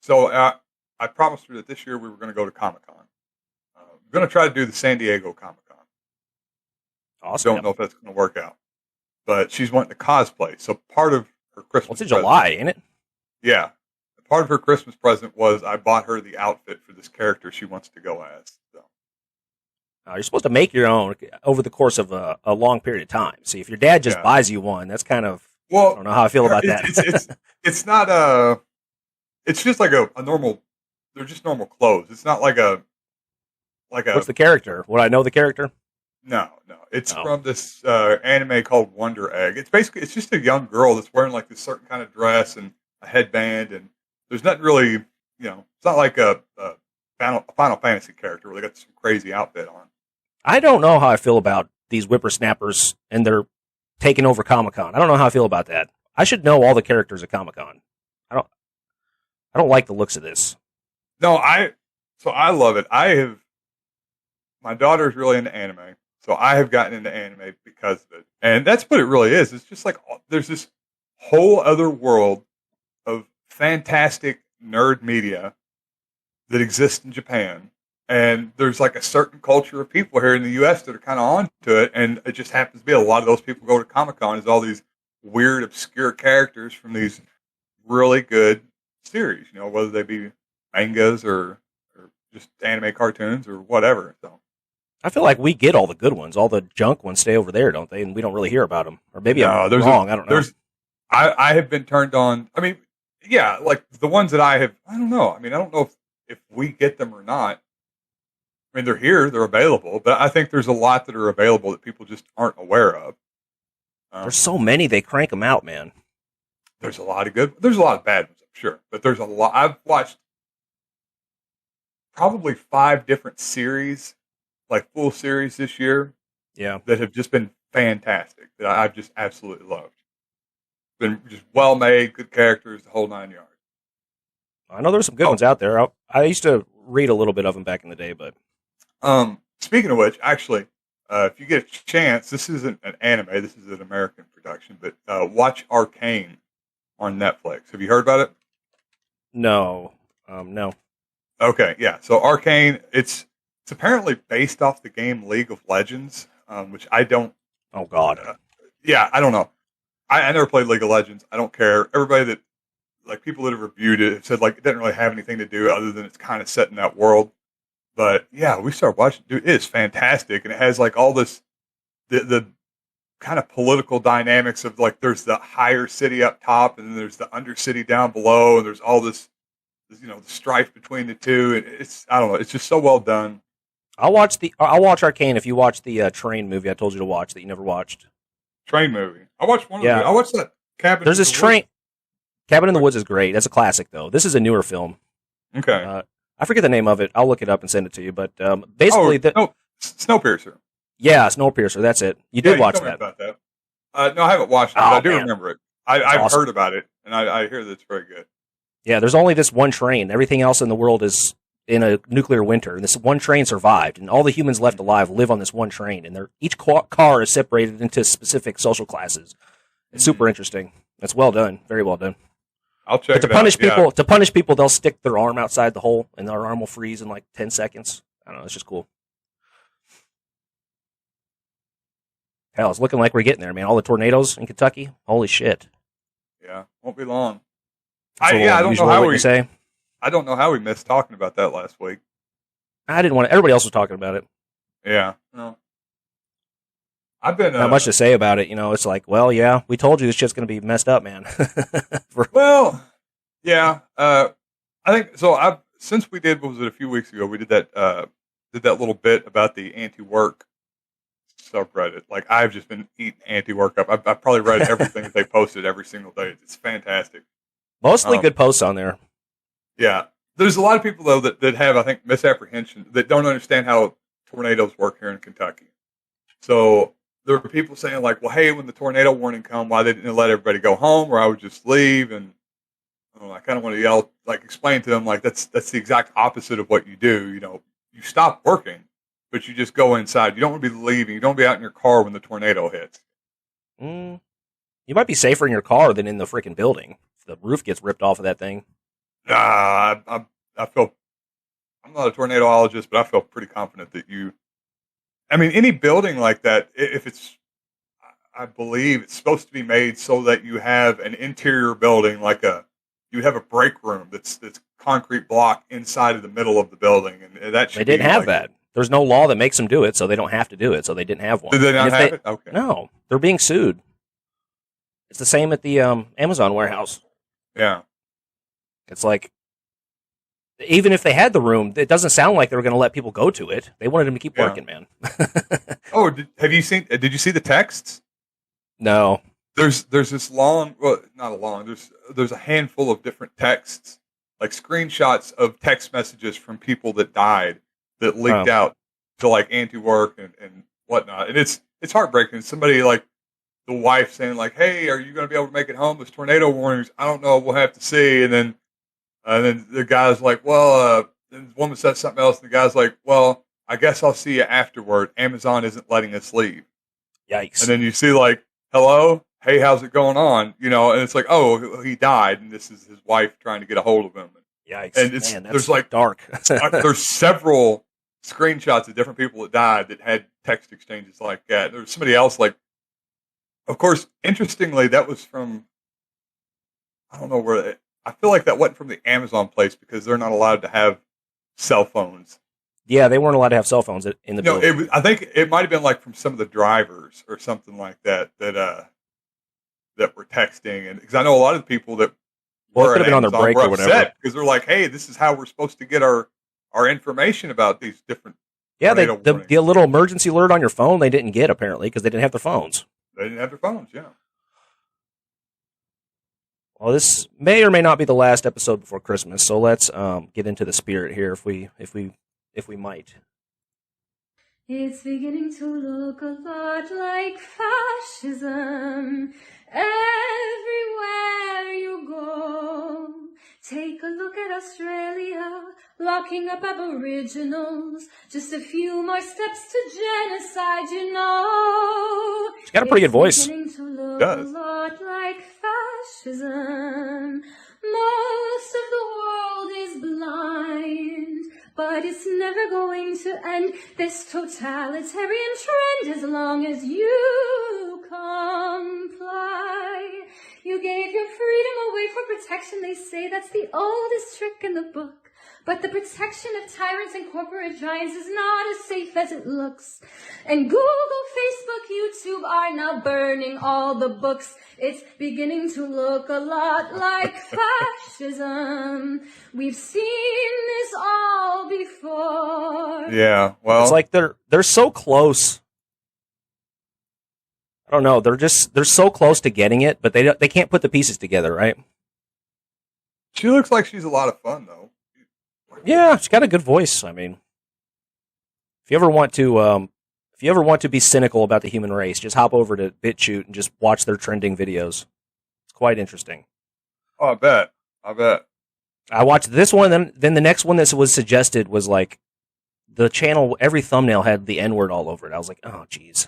So I promised her that this year we were going to go to Comic Con. I'm going to try to do the San Diego Comic Con. Awesome. Don't know if that's going to work out, but she's wanting to cosplay. So part of her Christmas. What's in July, ain't it? Yeah. Part of her Christmas present was I bought her the outfit for this character she wants to go as. So. You're supposed to make your own over the course of a long period of time. See, if your dad just buys you one, that's kind of, I don't know how I feel about that. It's not it's just like a normal, they're just normal clothes. It's not like a. What's the character? Would I know the character? No. It's from this anime called Wonder Egg. It's just a young girl that's wearing like this certain kind of dress and a headband, and there's nothing really, it's not like a Final Fantasy character where they got some crazy outfit on. I don't know how I feel about these whippersnappers and they're taking over Comic-Con. I don't know how I feel about that. I should know all the characters at Comic-Con. I don't like the looks of this. No, I love it. My daughter's really into anime, so I have gotten into anime because of it. And that's what it really is. It's just like there's this whole other world of fantastic nerd media that exists in Japan. And there's like a certain culture of people here in the U.S. that are kind of on to it. And it just happens to be a lot of those people go to Comic-Con as all these weird, obscure characters from these really good series, whether they be mangas or just anime cartoons or whatever. So I feel like we get all the good ones. All the junk ones stay over there, don't they? And we don't really hear about them. Or maybe I'm wrong. I don't know. I have been turned on. I mean, yeah, like the ones that I don't know. I mean, I don't know if we get them or not. I mean, they're here, they're available, but I think there's a lot that are available that people just aren't aware of. There's so many, they crank them out, man. There's a lot of bad ones, I'm sure, but there's a lot. I've watched probably 5 different series, like full series this year. Yeah. That have just been fantastic, that I've just absolutely loved. Been just well made, good characters, the whole 9 yards. I know there's some good ones out there. I used to read a little bit of them back in the day, but. Speaking of which, actually, if you get a chance, this isn't an anime, this is an American production, but watch Arcane on Netflix. Have you heard about it? No. No. Okay, yeah. So Arcane, it's apparently based off the game League of Legends, which I don't. Oh God. Yeah, I don't know. I never played League of Legends. I don't care. Everybody that, like, people that have reviewed it have said, like, it doesn't really have anything to do other than it's kind of set in that world. But yeah, we started watching. Dude, it is fantastic, and it has like all this, the kind of political dynamics of like there's the higher city up top, and then there's the undercity down below, and there's all this, the strife between the two, and I don't know, it's just so well done. I'll watch Arcane if you watch the Train movie I told you to watch that you never watched. Train movie. I watched one of them. I watched that Cabin. There's this Train. Cabin in the Woods is great. That's a classic though. This is a newer film. Okay. I forget the name of it. I'll look it up and send it to you. But basically, Snowpiercer. Yeah, Snowpiercer. That's it. You did watch that. About that. No, I haven't watched it, but I do remember it. I've heard about it, and I hear that it's very good. Yeah, there's only this one train. Everything else in the world is in a nuclear winter, and this one train survived, and all the humans left alive live on this one train, and each car is separated into specific social classes. It's super interesting. It's well done. Very well done. I'll check it out. To punish people, they'll stick their arm outside the hole, and their arm will freeze in like 10 seconds. I don't know. It's just cool. Hell, it's looking like we're getting there, man. All the tornadoes in Kentucky. Holy shit. Yeah, won't be long. I don't know how we missed talking about that last week. I didn't want to. Everybody else was talking about it. Yeah. No. I've been not much to say about it. It's like, well, yeah, we told you this shit's going to be messed up, man. Well, yeah. I think so. Since we did, what was it, a few weeks ago? We did that little bit about the anti-work subreddit. Like, I've just been eating anti-work up. I've probably read everything that they posted every single day. It's fantastic. Mostly good posts on there. Yeah, there's a lot of people though that have, I think, misapprehension, that don't understand how tornadoes work here in Kentucky. So there were people saying like, well, hey, when the tornado warning come, why they didn't let everybody go home, or I would just leave. And I kind of want to yell, like, explain to them, like, that's the exact opposite of what you do. You stop working, but you just go inside. You don't want to be leaving. You don't be out in your car when the tornado hits. You might be safer in your car than in the freaking building. If the roof gets ripped off of that thing. I feel I'm not a tornadoologist, but I feel pretty confident that you. I mean, any building like that, if it's, I believe it's supposed to be made so that you have an interior building, you have a break room that's concrete block inside of the middle of the building, and that should They didn't be have like, that. There's no law that makes them do it, so they don't have to do it. So they didn't have one. Did they not And if have it? Okay. No, they're being sued. It's the same at the Amazon warehouse. Yeah. It's like, even if they had the room, it doesn't sound like they were going to let people go to it. They wanted them to keep working, man. Oh, did you see the texts? No. There's this long, well, not a long. There's a handful of different texts, like screenshots of text messages from people that died that leaked out to like anti-work and whatnot, and it's heartbreaking. Somebody like the wife saying like, "Hey, are you going to be able to make it home? There's tornado warnings. I don't know. We'll have to see." And then the guy's like, "Well," and the woman says something else, and the guy's like, "Well, I guess I'll see you afterward. Amazon isn't letting us leave." Yikes. And then you see like, "Hello, hey, how's it going on?" You know, and it's like, "Oh, he died, and this is his wife trying to get a hold of him." Yikes. And Man, that's there's like dark. there's several screenshots of different people that died that had text exchanges like that. There's somebody else like, of course, interestingly, that was from, I don't know where, I feel like that wasn't from the Amazon place because they're not allowed to have cell phones. Yeah, they weren't allowed to have cell phones in the building. I think it might have been like from some of the drivers or something like that were texting, and because I know a lot of the people that Well, it could have been on their break or whatever. Because they're like, "Hey, this is how we're supposed to get our information about these different." Yeah, the little emergency alert on your phone they didn't get apparently because they didn't have their phones. They didn't have their phones. Yeah. Well, this may or may not be the last episode before Christmas, so let's get into the spirit here, if we might. It's beginning to look a lot like fascism everywhere you go. Take a look at Australia, locking up Aboriginals. Just a few more steps to genocide, you know. She's got a pretty good voice. It's beginning to look a lot like fascism. Most of the world is blind, but it's never going to end, this totalitarian trend, as long as you comply. You gave your freedom away for protection. They say that's the oldest trick in the book. But the protection of tyrants and corporate giants is not as safe as it looks. And Google, Facebook, YouTube are now burning all the books. It's beginning to look a lot like fascism. We've seen this all before. Yeah, well, it's like they're so close. I don't know. They're so close to getting it, but they can't put the pieces together, right? She looks like she's a lot of fun, though. Yeah, she's got a good voice. I mean, if you ever want to be cynical about the human race, just hop over to BitChute and just watch their trending videos. It's quite interesting. Oh, I bet. I watched this one, then the next one that was suggested was like the channel. Every thumbnail had the N-word all over it. I was like, oh, geez.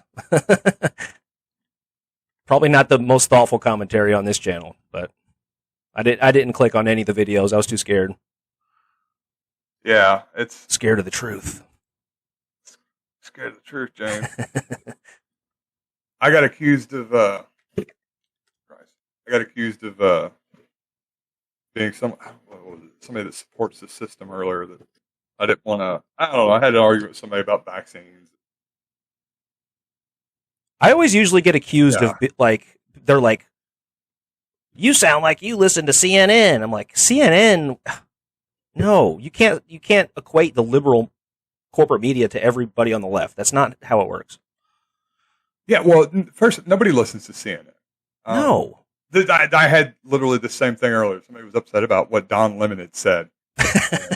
Probably not the most thoughtful commentary on this channel, but I didn't click on any of the videos. I was too scared. Yeah, it's scared of the truth. Scared of the truth, James. I got accused of being somebody that supports the system earlier. That I didn't want to. I don't know. I had an argument with somebody about vaccines. I always usually get accused of like they're like, you sound like you listen to CNN. I'm like, CNN. No, you can't equate the liberal corporate media to everybody on the left. That's not how it works. Yeah, well, first, nobody listens to CNN. No. I had literally the same thing earlier. Somebody was upset about what Don Lemon had said. I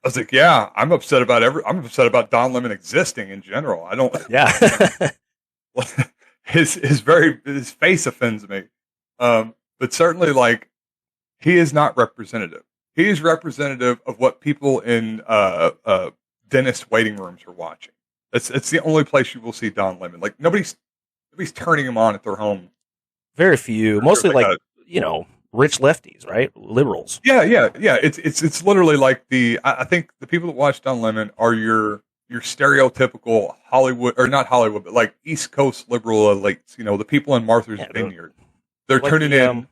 was like, yeah, I'm upset about Don Lemon existing in general. I don't. Yeah. his face offends me. But certainly, like, he is not representative. He is representative of what people in dentist waiting rooms are watching. It's the only place you will see Don Lemon. Like nobody's turning him on at their home. Very few. Mostly like rich lefties, right? Liberals. Yeah. It's literally like I think the people that watch Don Lemon are your stereotypical Hollywood, or not Hollywood, but like East Coast liberal elites. You know, the people in Martha's Vineyard. They're like turning in.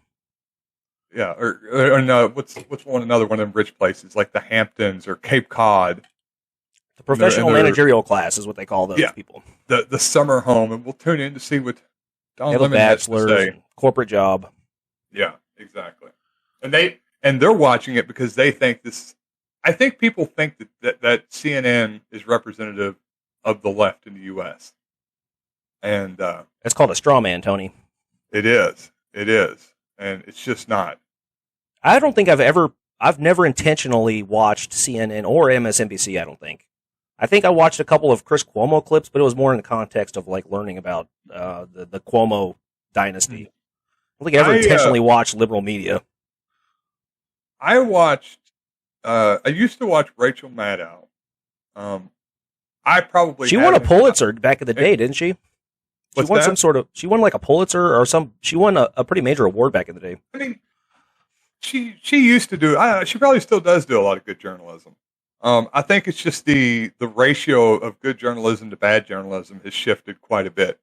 Yeah, or no, what's another one of them rich places like the Hamptons or Cape Cod. The professional managerial class is what they call those people. The summer home, and we'll tune in to see what Don Lemon has to say. Corporate job. Yeah, exactly. And they're watching it because they think this. I think people think that CNN is representative of the left in the U.S. And it's called a straw man, Tony. It is, and it's just not. I don't think I've never intentionally watched CNN or MSNBC. I don't think. I think I watched a couple of Chris Cuomo clips, but it was more in the context of like learning about the Cuomo dynasty. I don't think I ever intentionally watched liberal media. I watched. I used to watch Rachel Maddow. She won a Pulitzer back in the day, didn't she? She won like a Pulitzer or she won a pretty major award back in the day. I mean, she used to do. She probably still does do a lot of good journalism. I think it's just the ratio of good journalism to bad journalism has shifted quite a bit.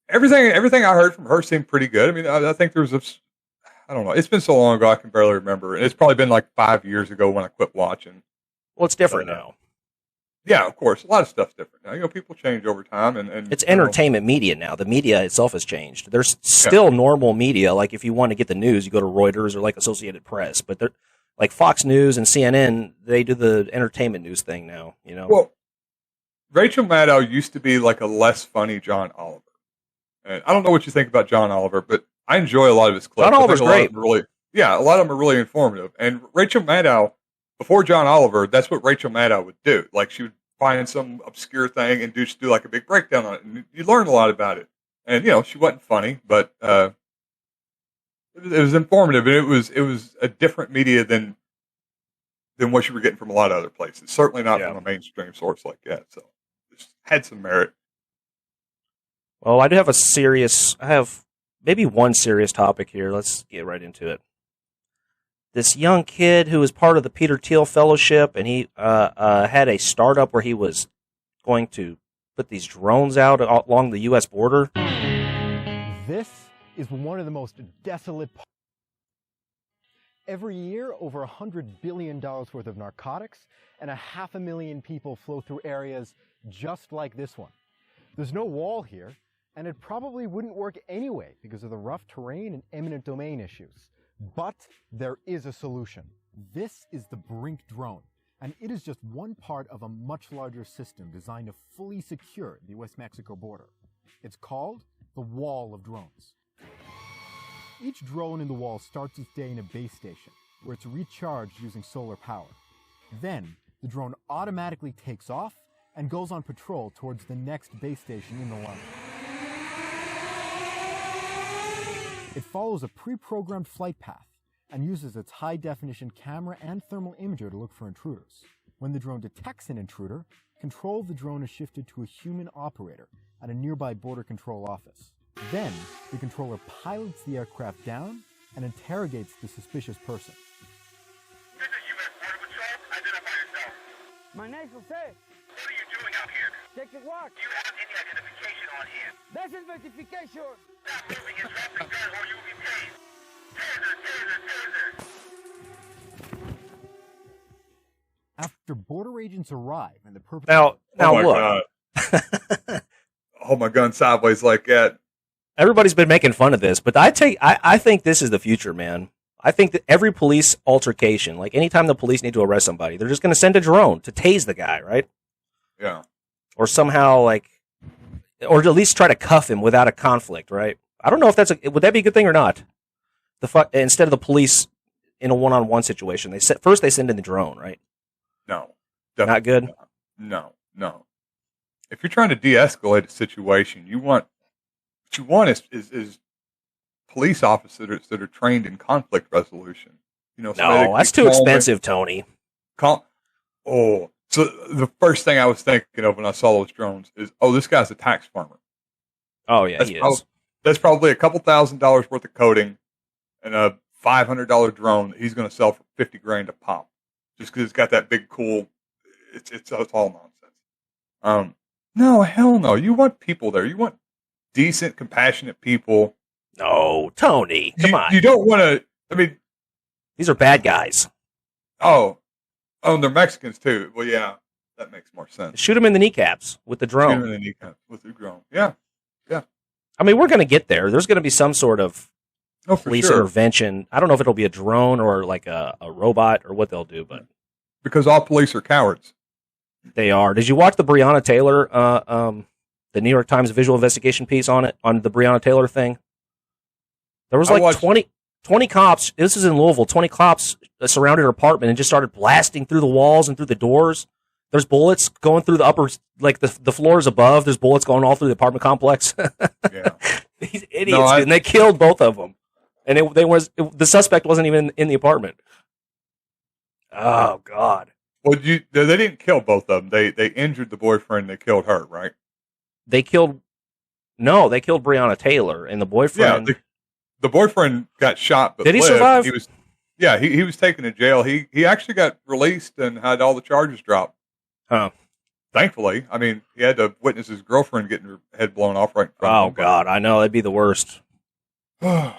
Everything I heard from her seemed pretty good. I mean, I think there was I don't know. It's been so long ago I can barely remember. And it's probably been like 5 years ago when I quit watching. Well, it's different now. Yeah, of course. A lot of stuff's different now. You know, people change over time, and it's entertainment media now. The media itself has changed. There's still normal media. Like if you want to get the news, you go to Reuters or like Associated Press. But they're like Fox News and CNN. They do the entertainment news thing now. You know. Well, Rachel Maddow used to be like a less funny John Oliver. And I don't know what you think about John Oliver, but I enjoy a lot of his clips. John Oliver's great. A lot of them are really informative. And Rachel Maddow, before John Oliver, that's what Rachel Maddow would do. Like she would find some obscure thing and just do like a big breakdown on it, and you learn a lot about it. And you know, she wasn't funny, but it was informative, and it was a different media than what you were getting from a lot of other places. Certainly not from a mainstream source like that. So it had some merit. Well, I have maybe one serious topic here. Let's get right into it. This young kid who was part of the Peter Thiel Fellowship, and he had a startup where he was going to put these drones out along the U.S. border. This is one of the most desolate parts. Every year, over $100 billion worth of narcotics and 500,000 people flow through areas just like this one. There's no wall here, and it probably wouldn't work anyway because of the rough terrain and eminent domain issues. But there is a solution. This is the Brink Drone, and it is just one part of a much larger system designed to fully secure the U.S.-Mexico border. It's called the Wall of Drones. Each drone in the wall starts its day in a base station, where it's recharged using solar power. Then, the drone automatically takes off and goes on patrol towards the next base station in the line. It follows a pre-programmed flight path and uses its high-definition camera and thermal imager to look for intruders. When the drone detects an intruder, control of the drone is shifted to a human operator at a nearby border control office. Then, the controller pilots the aircraft down and interrogates the suspicious person. This is U.S. Border Patrol. Identify yourself. My name's Jose. What are you doing out here? Checking what? Do you have any identification on hand? That's identification. Stop moving and drop the gun or you will be tased. Taser, taser, taser. After border agents arrive and the purpose... Now look. God. Hold my gun sideways like that. Everybody's been making fun of this, but I think this is the future, man. I think that every police altercation, like anytime the police need to arrest somebody, they're just going to send a drone to tase the guy, right? Yeah. Or somehow, or at least try to cuff him without a conflict, right? I don't know if would that be a good thing or not? Instead of the police in a one-on-one situation, they send in the drone, right? No. Not good? No. If you're trying to de-escalate a situation, what you want is police officers that are trained in conflict resolution. You know, no, that's too expensive, Tony. So the first thing I was thinking of when I saw those drones is, this guy's a tax farmer. Oh yeah, he is. That's probably a couple $1,000s worth of coating and a $500 drone that he's going to sell for $50,000 a pop, just because it's got that big cool. It's all nonsense. No, hell no. You want people there. You want decent, compassionate people. No, Tony, come on. You don't want to. I mean, these are bad guys. Oh, they're Mexicans too. Well, yeah, that makes more sense. Shoot them in the kneecaps with the drone. Shoot them in the kneecaps with the drone. Yeah. I mean, we're going to get there. There's going to be some sort of police sure. intervention. I don't know if it'll be a drone or like a robot or what they'll do, but because all police are cowards. They are. Did you watch the Breonna Taylor, the New York Times visual investigation piece on it, on the Breonna Taylor thing? There was like 20 cops. This is in Louisville. 20 cops surrounded her apartment and just started blasting through the walls and through the doors. There's bullets going through the upper, like the floors above. There's bullets going all through the apartment complex. Yeah. These idiots, and they killed both of them. And the suspect wasn't even in the apartment. Oh God. Well, they didn't kill both of them. They injured the boyfriend. They killed her, right? They killed Breonna Taylor and the boyfriend. Yeah, the boyfriend got shot, but did he lived. survive? He was taken to jail. He actually got released and had all the charges dropped. Huh. Thankfully, I mean, he had to witness his girlfriend getting her head blown off right in front of him. Oh God, I know that'd be the worst. Yeah,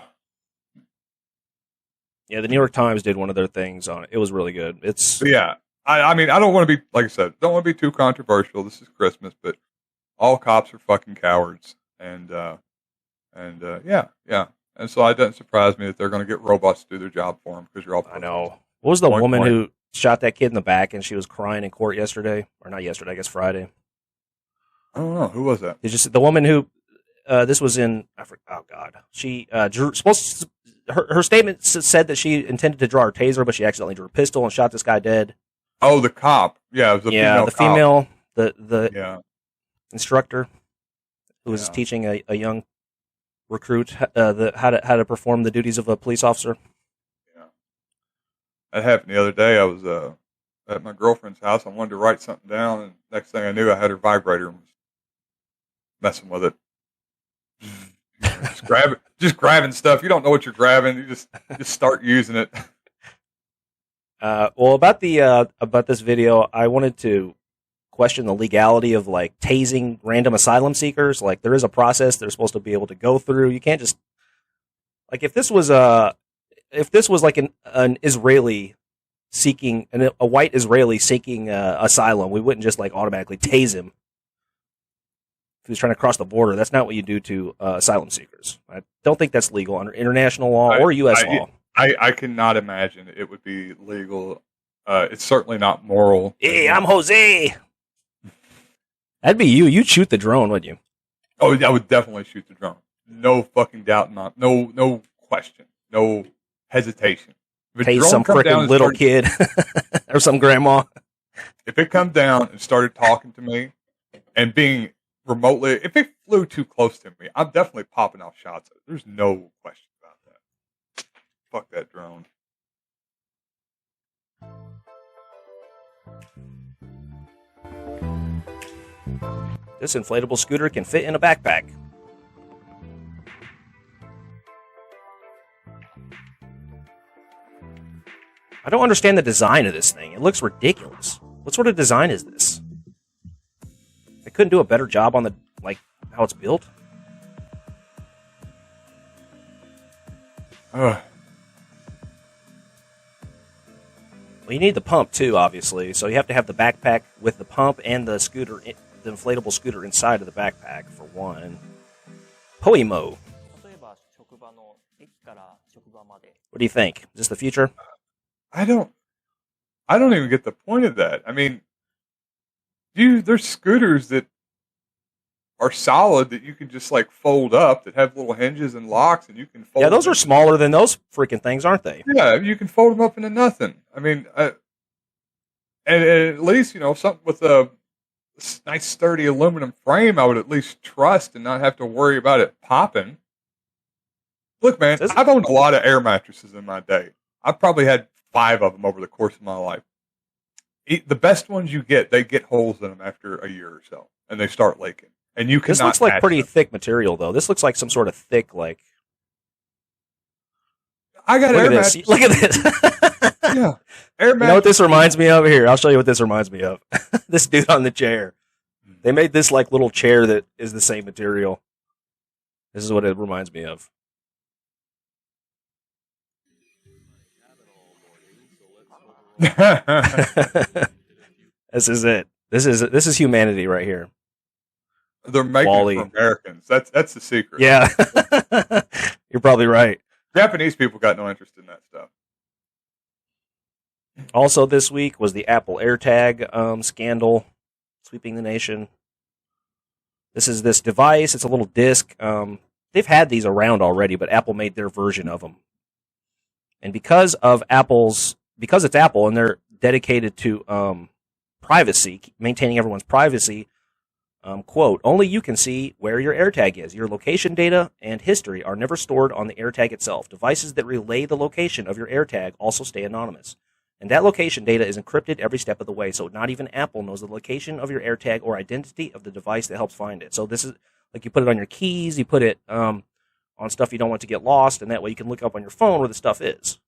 the New York Times did one of their things on it. It was really good. Yeah. I mean, I don't want to be, like I said, don't want to be too controversial. This is Christmas, but all cops are fucking cowards. And yeah. And so it doesn't surprise me that they're going to get robots to do their job for them because you're all. I know. What was the woman who shot that kid in the back and she was crying in court yesterday? Or not yesterday, I guess Friday. I don't know. Who was that? It's just the woman who, this was in, oh God. She, her statement said that she intended to draw her taser, but she accidentally drew a pistol and shot this guy dead. Oh, the cop. Yeah, it was the female, the yeah. instructor who was teaching a young recruit how to perform the duties of a police officer. Yeah, that happened the other day. I was at my girlfriend's house. I wanted to write something down, and next thing I knew, I had her vibrator and was messing with it. just grabbing stuff. You don't know what you're grabbing. You just start using it. Well, about this video, I wanted to question the legality of like tasing random asylum seekers. Like there is a process they're supposed to be able to go through. You can't just like if this was like an Israeli seeking a white Israeli seeking asylum, we wouldn't just like automatically tase him if he was trying to cross the border. That's not what you do to asylum seekers. I don't think that's legal under international law or U.S. law. I cannot imagine it would be legal. It's certainly not moral. Hey, I'm Jose. That'd be you. You'd shoot the drone, wouldn't you? Oh, I would definitely shoot the drone. No fucking doubt. No question. No hesitation. Tase some freaking little kid or some grandma. If it come down and started talking to me and being remotely, if it flew too close to me, I'm definitely popping off shots at it. There's no question about that. Fuck that drone. This inflatable scooter can fit in a backpack. I don't understand the design of this thing. It looks ridiculous. What sort of design is this? They couldn't do a better job on how it's built. Well, you need the pump too, obviously. So you have to have the backpack with the pump and the scooter, the inflatable scooter inside of the backpack for one. Poimo. What do you think? Is this the future? I don't even get the point of that. I mean, there's scooters that are solid that you can just like fold up that have little hinges and locks and you can fold. Yeah, those are smaller than those freaking things, aren't they? Yeah, you can fold them up into nothing. I mean, and at least, something with a nice sturdy aluminum frame, I would at least trust and not have to worry about it popping. Look, man, I've owned a lot of air mattresses in my day. I've probably had 5 of them over the course of my life. The best ones you get, they get holes in them after a year or so, and they start leaking. and you cannot. This looks like patch pretty them. thick material, though. This looks like some sort of thick, like. I got Look air at this. mattress. Look at this. Yeah, air You know what mattress. this reminds me of? Here, I'll show you what this reminds me of. This dude on the chair. They made this like little chair that is the same material. This is what it reminds me of. This is it. This is humanity right here. They're making Wally. it for Americans. That's the secret. Yeah. You're probably right. Japanese people got no interest in that stuff. Also this week was the Apple AirTag scandal sweeping the nation. This is this device. It's a little disc. They've had these around already, but Apple made their version of them. And because it's Apple and they're dedicated to privacy, maintaining everyone's privacy, quote, only you can see where your AirTag is. Your location data and history are never stored on the AirTag itself. Devices that relay the location of your AirTag also stay anonymous. And that location data is encrypted every step of the way, so not even Apple knows the location of your AirTag or identity of the device that helps find it. So this is, like, you put it on your keys, you put it on stuff you don't want to get lost, and that way you can look up on your phone where the stuff is.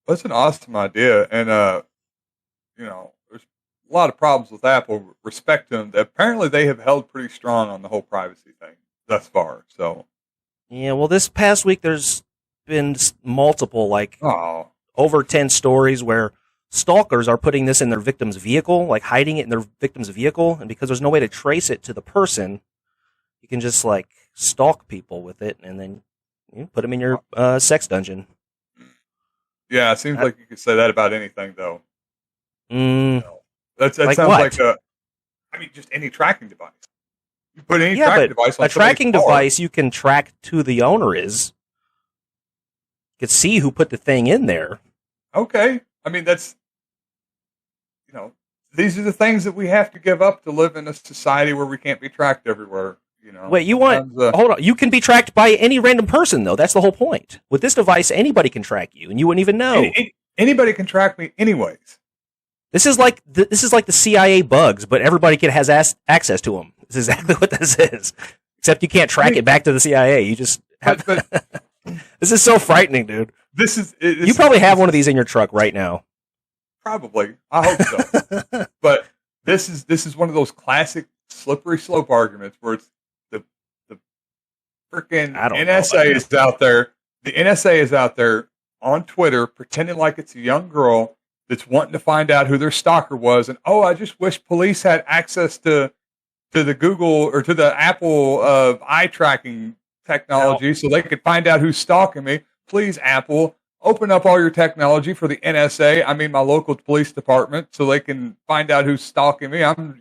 That's an awesome idea, and there's a lot of problems with Apple. Respect them. Apparently, they have held pretty strong on the whole privacy thing thus far. So, Yeah, well, this past week there's been multiple, like, oh, over 10 stories where stalkers are putting this in their victim's vehicle, like hiding it in their victim's vehicle, and because there's no way to trace it to the person, you can just, like, stalk people with it, and then put them in your sex dungeon. yeah, it seems like you could say that about anything, though. That Like sounds what? like just any tracking device. You put any Yeah, tracking but device on a tracking somebody's car. device you can track who the owner is. You can see who put the thing in there. Okay, I mean that's these are the things that we have to give up to live in a society where we can't be tracked everywhere. Wait, you want... hold on. You can be tracked by any random person, though. That's the whole point. With this device, anybody can track you, and you wouldn't even know. Anybody can track me anyways. This is like the CIA bugs, but everybody has access to them. This is exactly what this is. Except you can't track it back to the CIA. You just have... This is so frightening, dude. You probably have one of these in your truck right now. Probably. I hope so. But this is one of those classic slippery slope arguments where it's the freaking NSA is out there. The NSA is out there on Twitter pretending like it's a young girl that's wanting to find out who their stalker was, and I just wish police had access to the Google or to the Apple eye tracking technology so they could find out who's stalking me. Please, Apple, open up all your technology for the NSA. I mean, my local police department, so they can find out who's stalking me. I'm,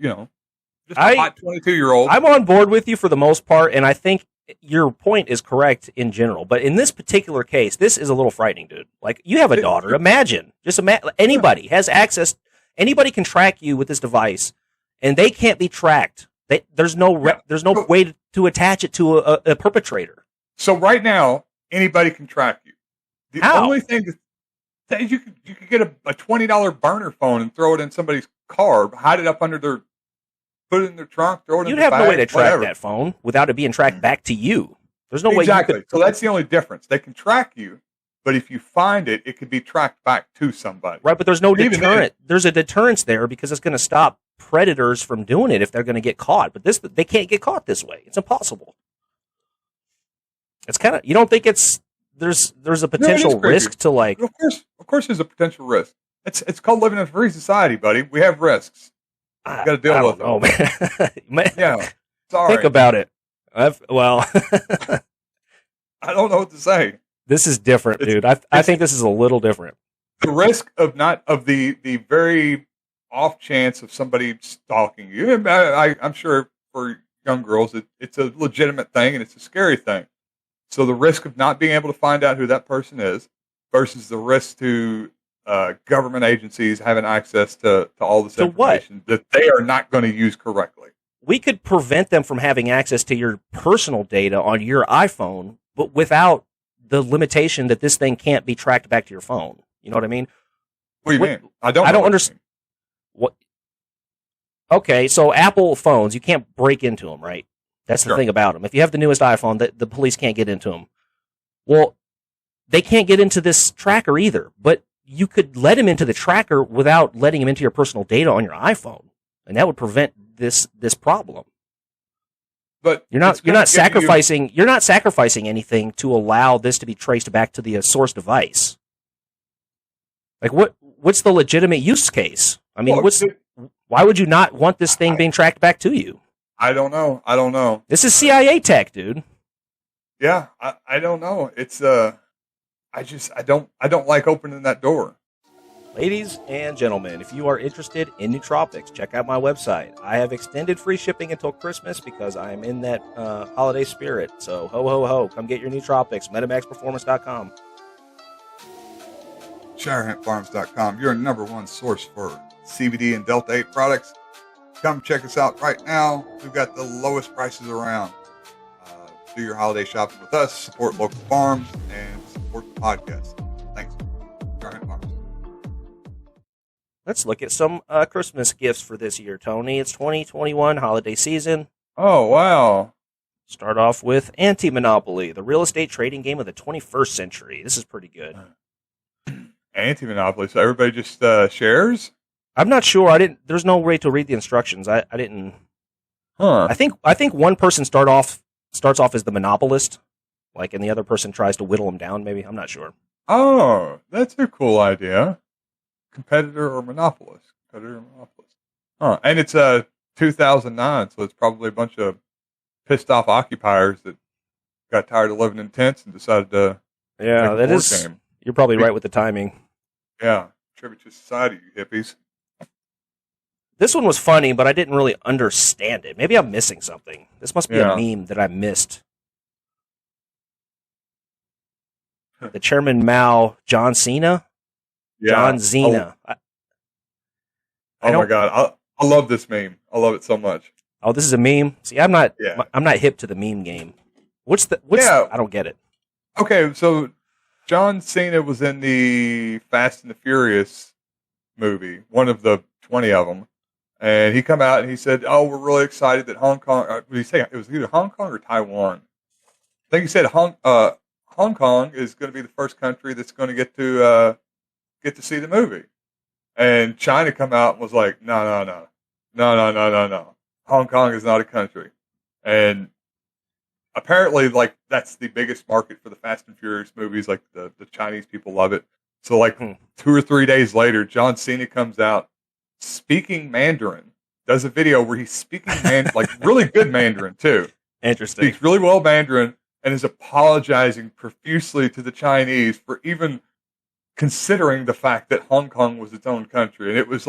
just a hot 22-year-old. I'm on board with you for the most part, and I think your point is correct in general. But in this particular case, this is a little frightening, dude. Like, you have a daughter. Imagine. Anybody has access. Anybody can track you with this device, and they can't be tracked. There's no way to attach it to a perpetrator. So right now, anybody can track you. The How? only thing that you could get a $20 burner phone and throw it in somebody's car, hide it up under put it in their trunk, throw it in You'd their have bag, no way to track whatever. that phone without it being tracked back to you. There's no way Exactly. you could. So that's the only difference. They can track you, but if you find it, it could be tracked back to somebody. Right, but there's no Even deterrent. There's a deterrence there because it's going to stop predators from doing it if they're going to get caught. But they can't get caught this way. It's impossible. It's kind of, you don't think there's a potential risk to, like... Of course there's a potential risk. It's called living in a free society, buddy. We have risks. You got to deal with them. Oh, man. Yeah. Sorry. Think about it. I don't know what to say. This is different, dude. I think this is a little different. The risk of the very off chance of somebody stalking you. I'm sure for young girls it's a legitimate thing and it's a scary thing. So the risk of not being able to find out who that person is versus the risk to government agencies having access to all this information that they are not going to use correctly. We could prevent them from having access to your personal data on your iPhone, but without the limitation that this thing can't be tracked back to your phone. You know what I mean? What do you mean? I don't understand. What? Okay, so Apple phones, you can't break into them, right? That's the Sure. thing about them. If you have the newest iPhone, the police can't get into them. Well, they can't get into this tracker either, but you could let him into the tracker without letting him into your personal data on your iPhone, and that would prevent this problem. But You're not it's gonna give sacrificing anything to allow this to be traced back to the source device. Like what's the legitimate use case? I mean, why would you not want this thing being tracked back to you? I don't know. This is CIA tech, dude. Yeah, I don't know. It's I don't like opening that door. Ladies and gentlemen, if you are interested in nootropics, check out my website. I have extended free shipping until Christmas because I am in that holiday spirit. So ho ho ho, come get your nootropics. MetamaxPerformance.com. ShireHempFarms.com, your number one source for CBD and Delta 8 products. Come check us out right now. We've got the lowest prices around. Do your holiday shopping with us, support local farms, and support the podcast. Thanks. Shire Hemp Farms. Let's look at some Christmas gifts for this year, Tony. It's 2021 holiday season. Oh, wow. Start off with Anti-Monopoly, the real estate trading game of the 21st century. This is pretty good. Anti-monopoly. So everybody just shares? I'm not sure. There's no way to read the instructions. I didn't. Huh. I think one person starts off as the monopolist, like, and the other person tries to whittle him down. Maybe, I'm not sure. Oh, that's a cool idea. Competitor or monopolist? Huh. And it's 2009, so it's probably a bunch of pissed off occupiers that got tired of living in tents and decided to make a that board is. game. You're probably right with the timing. Yeah. Tribute to society, you hippies. This one was funny, but I didn't really understand it. Maybe I'm missing something. This must be Yeah. a meme that I missed. The Chairman Mao, John Cena? Yeah. John Cena. Oh my God. I love this meme. I love it so much. Oh, this is a meme? See, I'm not Yeah. hip to the meme game. What's Yeah. I don't get it. Okay, so John Cena was in the Fast and the Furious movie, one of the 20 of them. And he come out and he said, "Oh, we're really excited that Hong Kong." What did he say? It was either Hong Kong or Taiwan. I think he said Hong Kong is going to be the first country that's going to get to see the movie. And China come out and was like, "No. Hong Kong is not a country." And apparently, like, that's the biggest market for the Fast and Furious movies. Like, the Chinese people love it. So, like, 2 or 3 days later, John Cena comes out speaking Mandarin, does a video where he's speaking like really good Mandarin too. Interesting. Speaks really well Mandarin and is apologizing profusely to the Chinese for even considering the fact that Hong Kong was its own country. And it was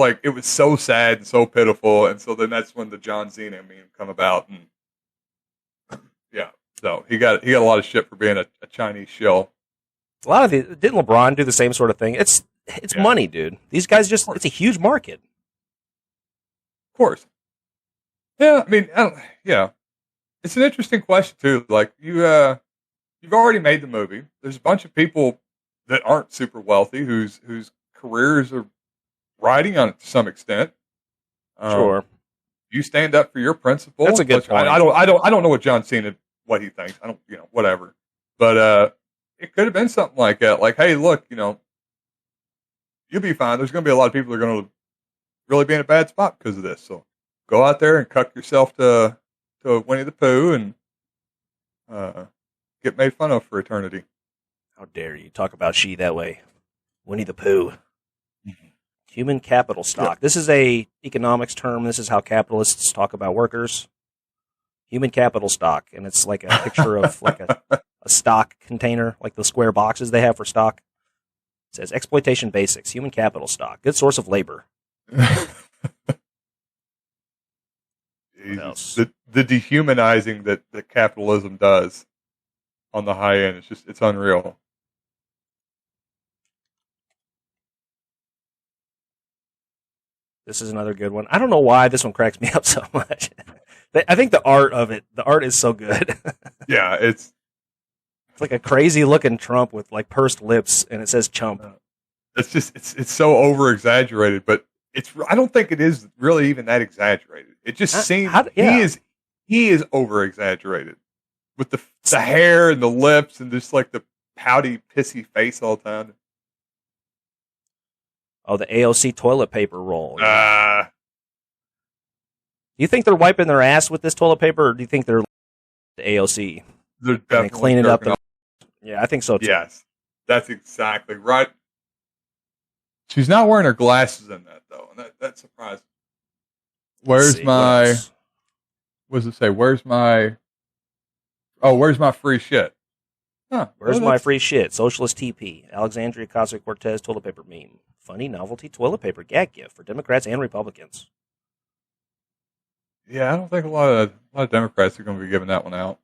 so sad and so pitiful. And so then that's when the John Cena meme come about. And yeah, so he got a lot of shit for being a Chinese shill. A lot of didn't LeBron do the same sort of thing? It's money, dude. These guys it's a huge market. Of course. Yeah, I mean, yeah. It's an interesting question too. Like, you've already made the movie. There's a bunch of people that aren't super wealthy whose careers are riding on it to some extent. Sure. You stand up for your principle. That's a good point. I don't know what John Cena, what he thinks. I don't, whatever. But it could have been something like that. Like, hey, look, you'll be fine. There's going to be a lot of people that are going to really be in a bad spot because of this. So go out there and cuck yourself to Winnie the Pooh and get made fun of for eternity. How dare you talk about she that way? Winnie the Pooh. Human capital stock. Yeah. This is a economics term. This is how capitalists talk about workers. Human capital stock. And it's like a picture of like a stock container, like the square boxes they have for stock. It says exploitation basics, human capital stock, good source of labor. The dehumanizing that capitalism does on the high end, it's unreal. This is another good one. I don't know why this one cracks me up so much. I think the art is so good. Yeah, it's like a crazy looking Trump with like pursed lips, and it says chump. It's so over exaggerated, but I don't think it is really even that exaggerated. It just seems he is over exaggerated with the hair and the lips and just like the pouty, pissy face all the time. Oh, the AOC toilet paper roll. Do you think they're wiping their ass with this toilet paper, or do you think they're the AOC? They're definitely cleaning up. Yeah, I think so too. Yes, that's exactly right. She's not wearing her glasses in that though, and that surprised me. Where's my? What does it say? Where's my free shit? Huh, Where's my free shit? Socialist TP. Alexandria Ocasio-Cortez toilet paper meme. Funny novelty toilet paper gag gift for Democrats and Republicans. Yeah, I don't think a lot of Democrats are going to be giving that one out.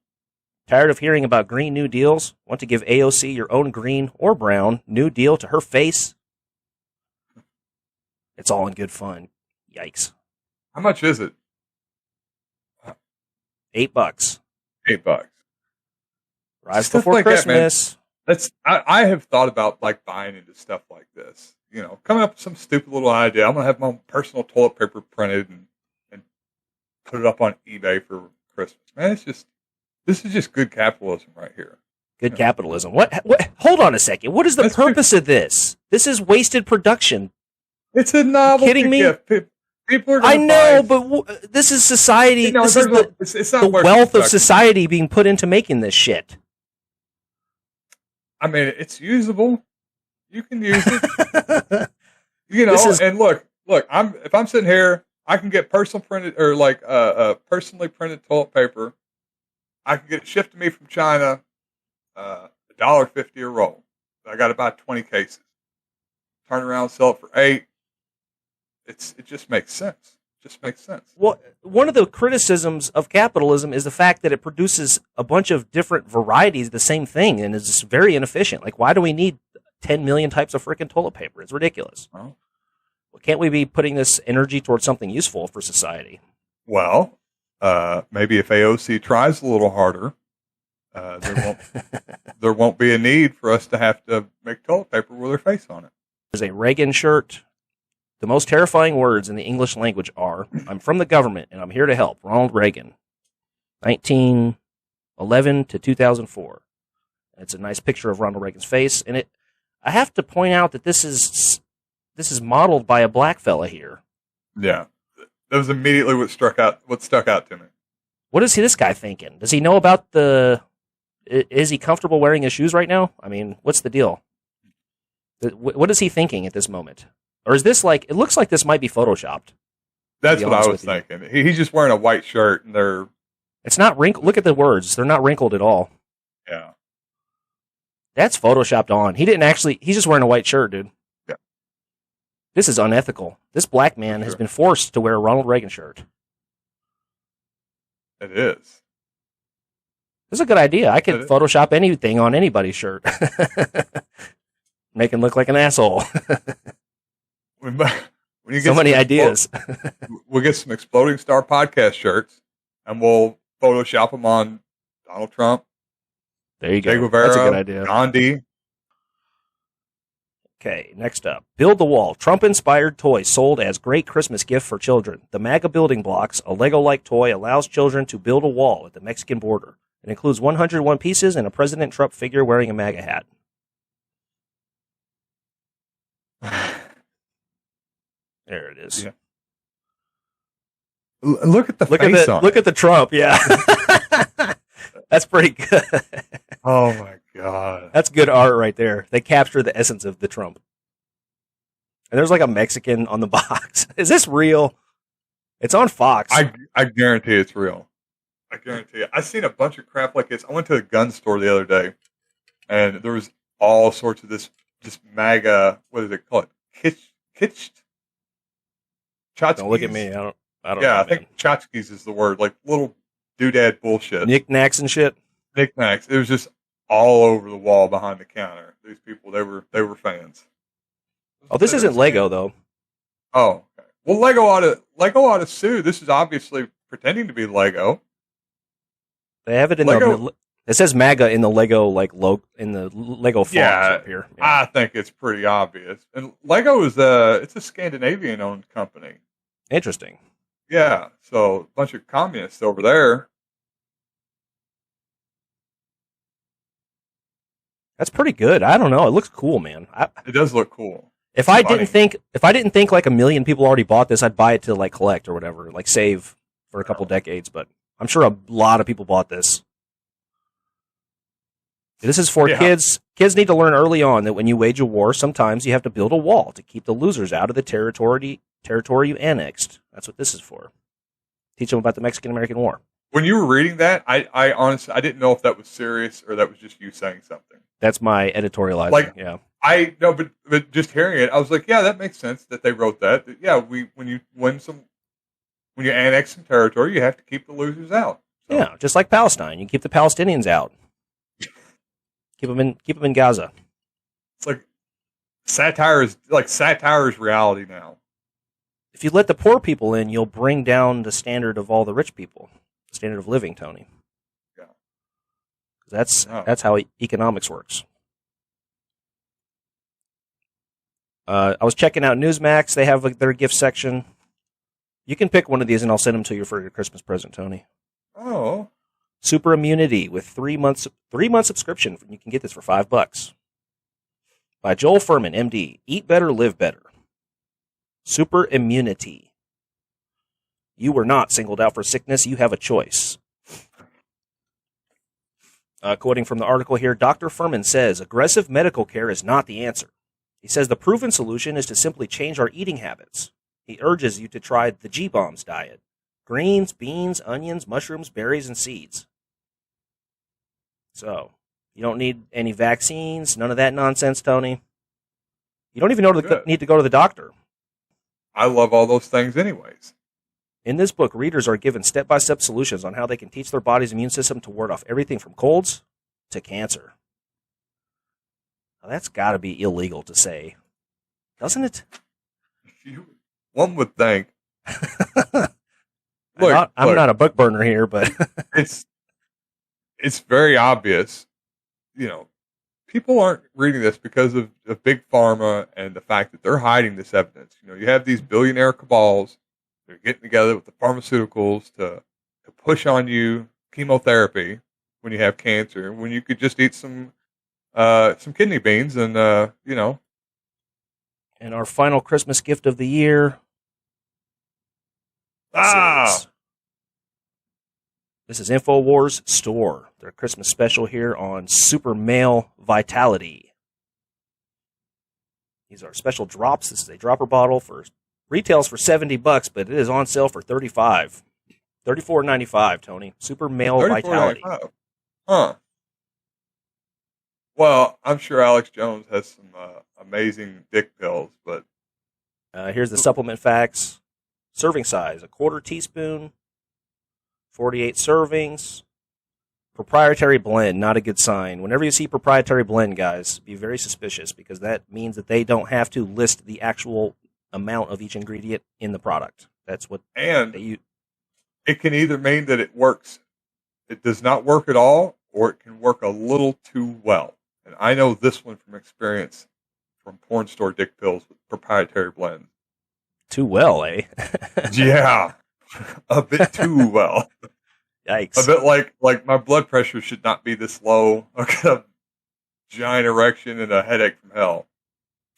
Tired of hearing about Green New Deals? Want to give AOC your own green or brown New Deal to her face? It's all in good fun. Yikes. How much is it? $8. $8. Rise Stuff before like that, man. Christmas. I have thought about like buying into stuff like this. You know, coming up with some stupid little idea. I'm gonna have my own personal toilet paper printed and put it up on eBay for Christmas. Man, this is just good capitalism right here. Good capitalism. What? Hold on a second. What is the purpose of this? This is wasted production. It's a novelty kidding me? gift. People are I know, buy. but this is society. No, this is it's not the worth wealth of production. society being put into making this shit. I mean, it's usable. You can use it. And look. If I'm sitting here, I can get personally printed toilet paper. I can get it shipped to me from China, $1.50 a roll. I got about 20 cases. Turn around, sell it for $8. It just makes sense. Well, one of the criticisms of capitalism is the fact that it produces a bunch of different varieties of the same thing and is very inefficient. Like, why do we need 10 million types of freaking toilet paper? It's ridiculous. Well, Can't we be putting this energy towards something useful for society? Well, maybe if AOC tries a little harder, there won't be a need for us to have to make toilet paper with her face on it. There's a Reagan shirt. The most terrifying words in the English language are, I'm from the government and I'm here to help. Ronald Reagan, 1911 to 2004. And it's a nice picture of Ronald Reagan's face. And I have to point out that this is modeled by a black fella here. Yeah. That was immediately what stuck out to me. What is this guy thinking? Does he know about is he comfortable wearing his shoes right now? I mean, what's the deal? What is he thinking at this moment? Or is this it looks like this might be photoshopped. That's what I was thinking. He's just wearing a white shirt and it's not wrinkled. Look at the words. They're not wrinkled at all. Yeah. That's photoshopped on. He's just wearing a white shirt, dude. Yeah. This is unethical. This black man has been forced to wear a Ronald Reagan shirt. It is. This is a good idea. I could Photoshop anything on anybody's shirt. Make him look like an asshole. So many ideas. We'll get some Exploding Star podcast shirts, and we'll Photoshop them on Donald Trump. There you go. Che Guevara, that's a good idea. Gandhi. Okay, next up. Build the Wall. Trump-inspired toy sold as great Christmas gift for children. The Maga building blocks, a Lego-like toy, allows children to build a wall at the Mexican border. It includes 101 pieces and a President Trump figure wearing a Maga hat. There it is. Yeah. Look at the face on it. Look at the Trump, yeah. That's pretty good. Oh, my God. That's good art right there. They capture the essence of the Trump. And there's like a Mexican on the box. Is this real? It's on Fox. I guarantee it's real. I guarantee it. I've seen a bunch of crap like this. I went to a gun store the other day, and there was all sorts of this MAGA, what is it called? Kitsched? Tchotchkes? Don't look at me. I don't yeah, know, I think tchotchkes is the word. Like little doodad bullshit. Knickknacks and shit. Knickknacks. It was just all over the wall behind the counter. These people, they were fans. Oh, this isn't Lego though. Oh, okay. Well, Lego ought to sue. This is obviously pretending to be Lego. They have it in Lego. It says MAGA in the Lego in the Lego font up here. Yeah. I think it's pretty obvious. And Lego is it's a Scandinavian owned company. Interesting. Yeah, so a bunch of communists over there. That's pretty good. I don't know. It looks cool, man. It does look cool. If I didn't think like a million people already bought this, I'd buy it to like collect or whatever, like save for a couple decades. But I'm sure a lot of people bought this. This is for kids. Kids need to learn early on that when you wage a war, sometimes you have to build a wall to keep the losers out of the territory you annexed. That's what this is for. Teach them about the Mexican-American War. When you were reading that, I honestly I didn't know if that was serious or that was just you saying something. That's my editorializing. Like, yeah. I know, but just hearing it, I was like, yeah, that makes sense that they wrote that. Yeah, when you annex some territory, you have to keep the losers out. So. Yeah, just like Palestine, you keep the Palestinians out. Keep them in Gaza. It's like satire is reality now. If you let the poor people in, you'll bring down the standard of all the rich people. Standard of living, Tony. Yeah. That's how economics works. I was checking out Newsmax. They have their gift section. You can pick one of these, and I'll send them to you for your Christmas present, Tony. Oh. Super Immunity with 3 months subscription. You can get this for $5. By Joel Furman, MD. Eat better, live better. Super Immunity. You were not singled out for sickness. You have a choice. Quoting from the article here, Dr. Furman says, aggressive medical care is not the answer. He says the proven solution is to simply change our eating habits. He urges you to try the G-Bombs diet. Greens, beans, onions, mushrooms, berries, and seeds. So, you don't need any vaccines, none of that nonsense, Tony. You don't even need to go to the doctor. I love all those things anyways. In this book, readers are given step-by-step solutions on how they can teach their body's immune system to ward off everything from colds to cancer. Now, that's got to be illegal to say, doesn't it? One would think. I'm not a book burner here, but it's very obvious. You know, people aren't reading this because of big pharma and the fact that they're hiding this evidence. You know, you have these billionaire cabals. They're getting together with the pharmaceuticals to push on you chemotherapy when you have cancer, when you could just eat some kidney beans and you know. And our final Christmas gift of the year. This is InfoWars Store. Their Christmas special here on Super Male Vitality. These are special drops. This is a dropper bottle for retails for $70, but it is on sale for $35. $34.95, Tony. Super Male Vitality. Huh. Well, I'm sure Alex Jones has some amazing dick pills, but here's the supplement facts. Serving size, 1/4 teaspoon, 48 servings. Proprietary blend, not a good sign. Whenever you see proprietary blend, guys, be very suspicious because that means that they don't have to list the actual amount of each ingredient in the product. That's what they use. It can either mean that it works, it does not work at all, or it can work a little too well. And I know this one from experience from porn store dick pills with proprietary blend. Too well, eh? Yeah. A bit too well. Yikes. A bit like my blood pressure should not be this low. I got a giant erection and a headache from hell.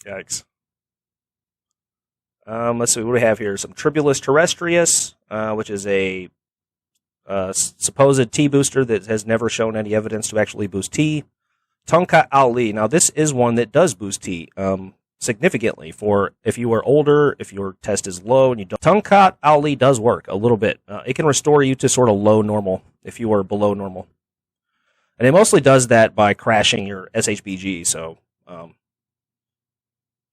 Yikes. Let's see what we have here. Some Tribulus Terrestrius, which is a supposed T booster that has never shown any evidence to actually boost T. Tongkat Ali. Now, this is one that does boost T significantly for if you are older, if your test is low, and you don't. Tongkat Ali does work a little bit. It can restore you to sort of low normal if you are below normal. And it mostly does that by crashing your SHBG, so...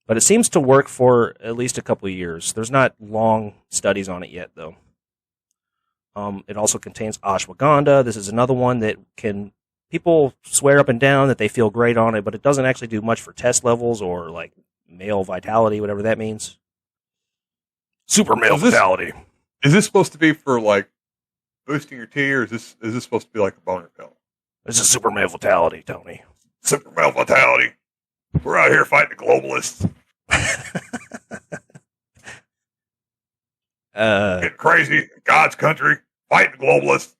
but it seems to work for at least a couple of years. There's not long studies on it yet, though. It also contains ashwagandha. This is another one that can... People swear up and down that they feel great on it, but it doesn't actually do much for test levels or, like, male vitality, whatever that means. Super male vitality. Is this supposed to be for, like, boosting your T, or is this supposed to be like a boner pill? This is super male fatality, Tony. Super male fatality. We're out here fighting the globalists. Getting crazy in God's country, fighting the globalists.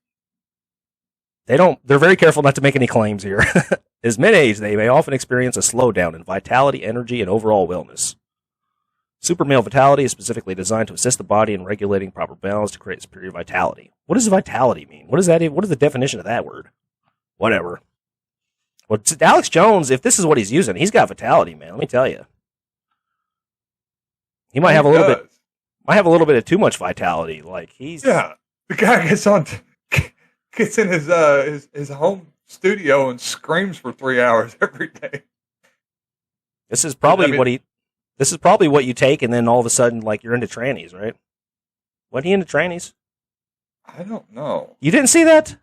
They're very careful not to make any claims here. As men age, they may often experience a slowdown in vitality, energy, and overall wellness. Super male vitality is specifically designed to assist the body in regulating proper balance to create superior vitality. What does vitality mean? What is that? What is the definition of that word? Whatever. Well, Alex Jones, if this is what he's using, he's got vitality, man. Let me tell you. He might have a little bit. Might have a little bit of too much vitality. Like the guy gets in his home studio and screams for 3 hours every day. This is probably This is probably what you take, and then all of a sudden, like, you're into trannies, right? Wasn't he into trannies? I don't know. You didn't see that?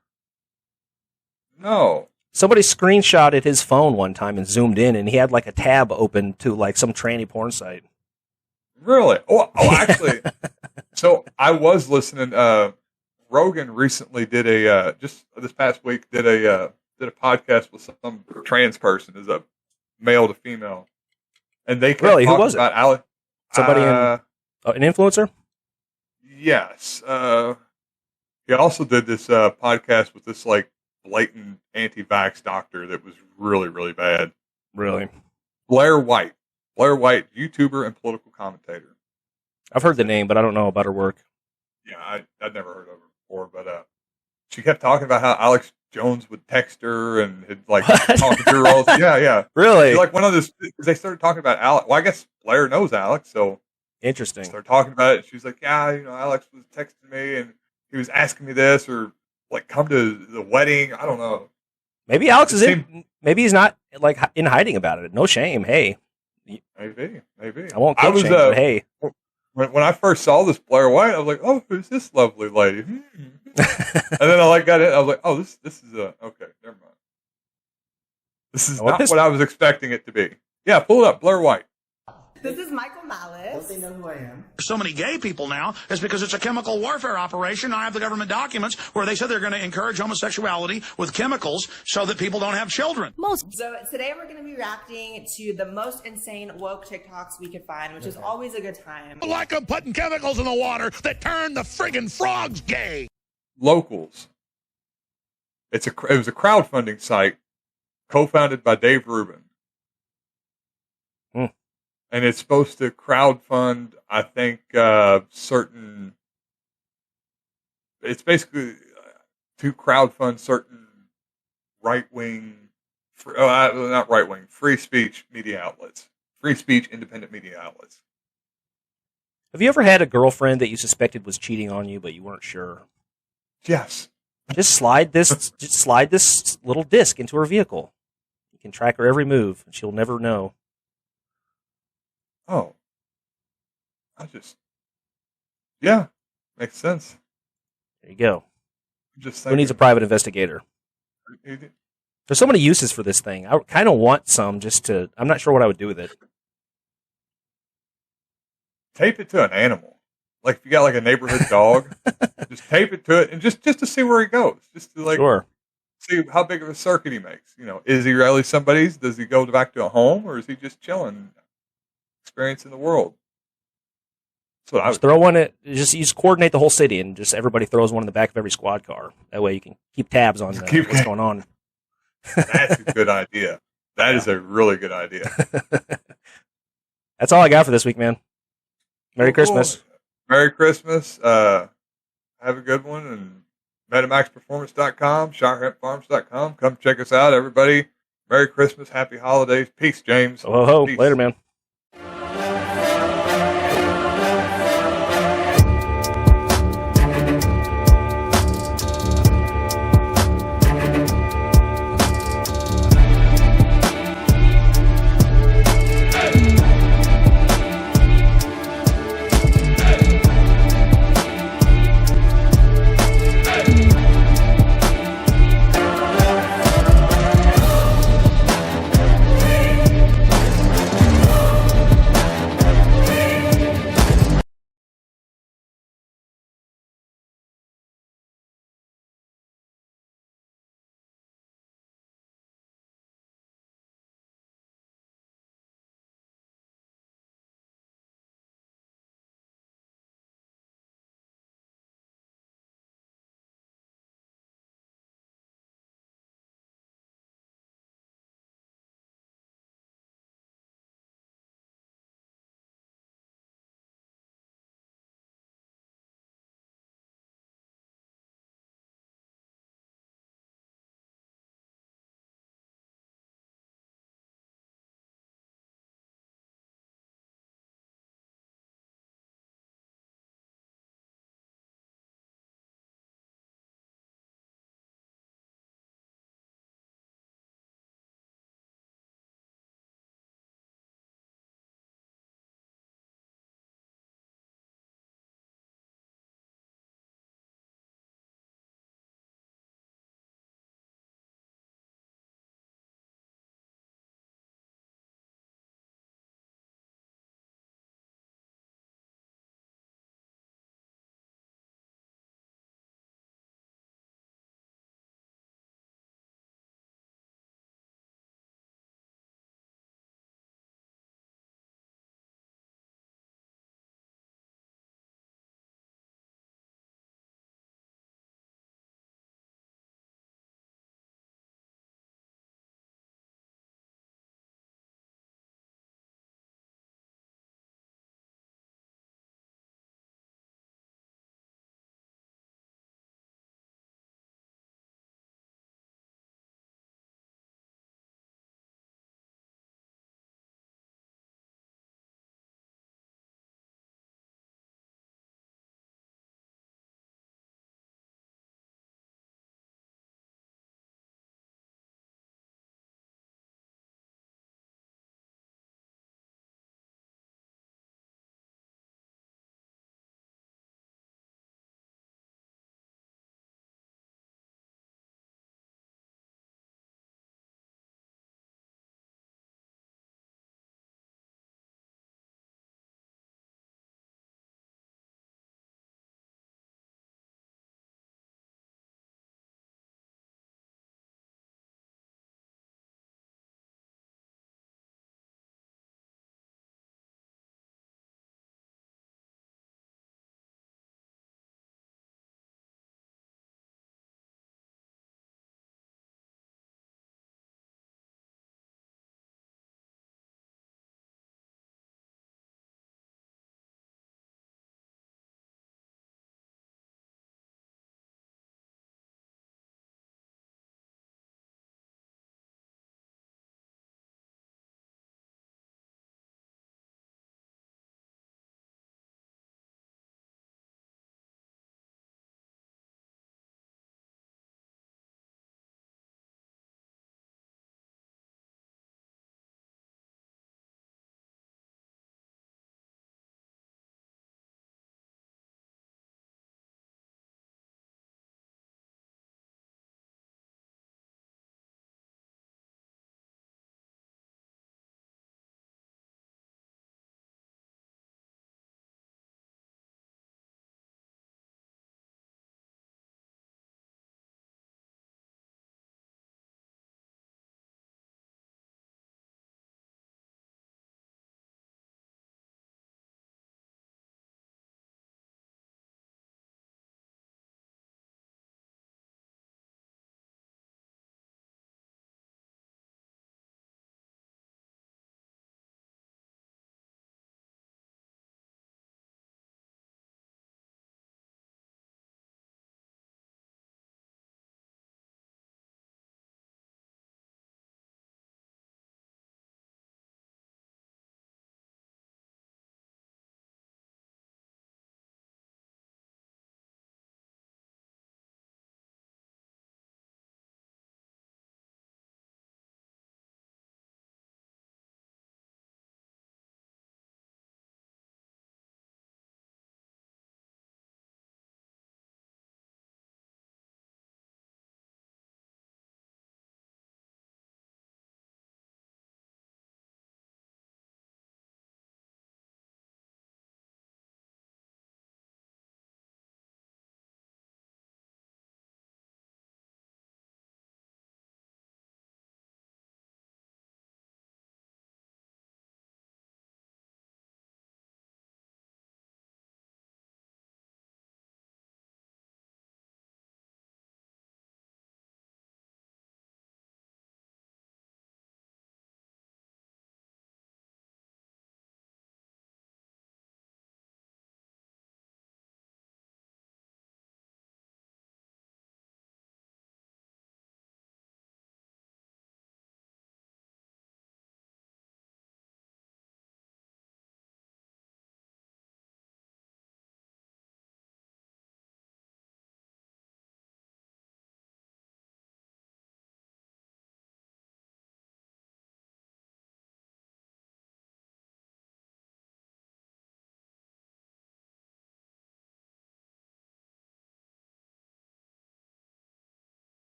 No. Somebody screenshotted his phone one time and zoomed in, and he had like a tab open to like some tranny porn site. Really? Actually. So I was listening. Rogan recently did just this past week did a podcast with some trans person, is a male to female, and they kept Who was about it? Alex. Somebody an influencer? Yes. He also did this podcast with this like blatant anti-vax doctor that was really, really bad. Really? Blair White, YouTuber and political commentator. I've heard the name, but I don't know about her work. Yeah, I'd never heard of her before, but she kept talking about how Alex Jones would text her and had like talking to her all. Yeah. Really? Like one of those. They started talking about Alex. Well, I guess Blair knows Alex, so interesting. Started talking about it. She was like, "Yeah, Alex was texting me and he was asking me this, or like come to the wedding. I don't know." Maybe Alex maybe he's not like in hiding about it. No shame. Hey, maybe. I won't kink shame, but hey. When I first saw this Blair White, I was like, "Oh, who's this lovely lady?" And then I got it. I was like, "Oh, this is okay. Never mind. This is not what I was expecting it to be." Yeah, pull it up, Blair White. This is Michael Malice. Don't they know who I am? So many gay people now is because it's a chemical warfare operation. I have the government documents where they said they're going to encourage homosexuality with chemicals so that people don't have children. So today we're going to be reacting to the most insane woke TikToks we could find, which is always a good time. Like them putting chemicals in the water that turn the friggin' frogs gay. Locals. It was a crowdfunding site co-founded by Dave Rubin. And it's supposed to crowdfund, I think, certain. It's basically to crowdfund certain right-wing, not right-wing, free speech media outlets, free speech independent media outlets. Have you ever had a girlfriend that you suspected was cheating on you, but you weren't sure? Yes. Just slide this little disc into her vehicle. You can track her every move, and she'll never know. Oh. Yeah, makes sense. There you go. Just who needs a private investigator? There's so many uses for this thing. I kind of want some I'm not sure what I would do with it. Tape it to an animal. Like if you got like a neighborhood dog, just tape it to it and just to see where he goes. Just to like see how big of a circuit he makes. Is he really somebody's? Does he go back to a home or is he just chilling, experiencing the world? So I throw one at you just coordinate the whole city and just everybody throws one in the back of every squad car. That way you can keep tabs on what's going on. That's a good idea. That is a really good idea. That's all I got for this week, man. Merry Christmas. Merry Christmas. Have a good one. And MetamaxPerformance.com, ShowerHempFarms.com. Come check us out, everybody. Merry Christmas. Happy holidays. Peace, James. Ho, ho. Peace. Later, man.